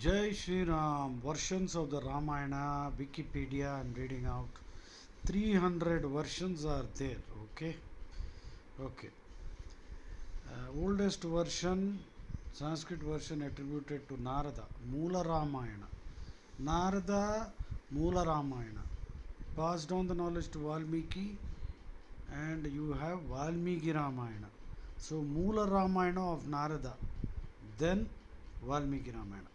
Jai Shri Ram, versions of the Ramayana, Wikipedia, I'm reading out. 300 versions are there, okay? Okay. Oldest version, Sanskrit version attributed to Narada, Moola Ramayana. Narada, Moola Ramayana. Passed on the knowledge to Valmiki, and you have Valmiki Ramayana. So, Moola Ramayana of Narada, then Valmiki Ramayana.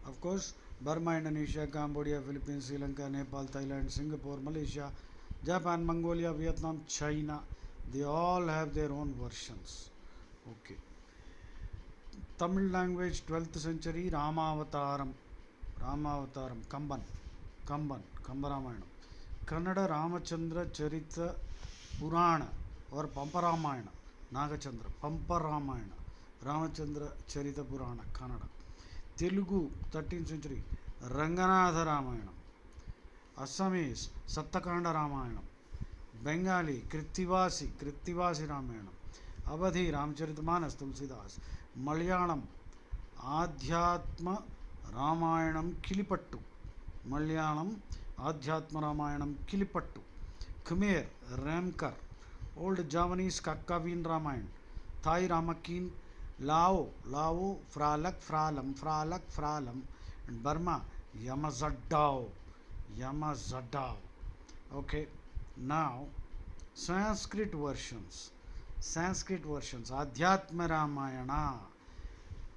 Of course, Burma, Indonesia, Cambodia, Philippines, Sri Lanka, Nepal, Thailand, Singapore, Malaysia, Japan, Mongolia, Vietnam, China, they all have their own versions. Okay. Tamil language, 12th century, Ramavataram, Kambaramayana. Kannada, Ramachandra Charita Purana or Pamparamayana, Nagachandra, Pamparamayana, Ramachandra Charita Purana, Kannada. Telugu, 13th century, Ranganatha Ramayana. Assamese, Sattakanda Ramayana. Bengali, Krittivasi Ramayana. Avadhi, Ramcharitamanas, Tulsidas. Malayalam, Adhyatma Ramayanam Kilipattu. Malayalam, Adhyatma Ramayanam Kilipattu. Khmer, Ramkar. Old Javanese, Kakkavin Ramayana. Thai Ramakin, Lao, Fralak, and Burma, Yamazadao. Okay, now Sanskrit versions, Adhyatma Ramayana,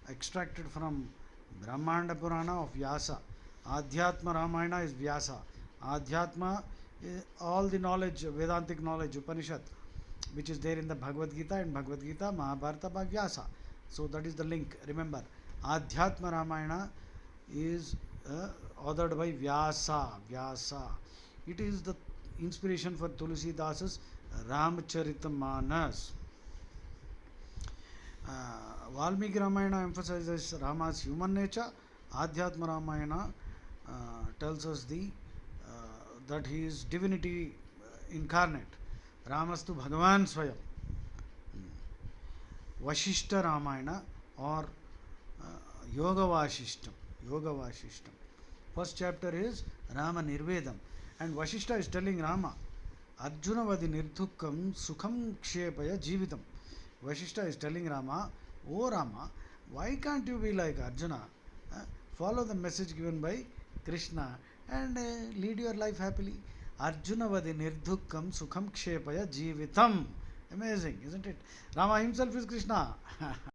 extracted from Brahmanda Purana of Vyasa. Adhyatma Ramayana is Vyasa. Adhyatma is all the knowledge, Vedantic knowledge, Upanishad, which is there in the Bhagavad Gita, and Bhagavad Gita, Mahabharata by Vyasa. So that is the link. Remember, Adhyatma Ramayana is authored by Vyasa. It is the inspiration for Tulsidasa's Ramcharitamanas. Valmiki Ramayana emphasizes Rama's human nature. Adhyatma Ramayana tells us that he is divinity incarnate. Ramastu Bhagavan Swayam. Vashishta Ramayana or Yoga Vashishtam. First chapter is Rama Nirvedam, and Vashishta is telling Rama, Arjuna Vadi Nirdhukkam Sukham Kshepaya Jivitam. Vashishta is telling Rama, oh Rama, why can't you be like Arjuna? Follow the message given by Krishna and lead your life happily. Arjuna Vadi Nirdhukkam Sukham Kshepaya Jivitam. Amazing, isn't it? Rama himself is Krishna.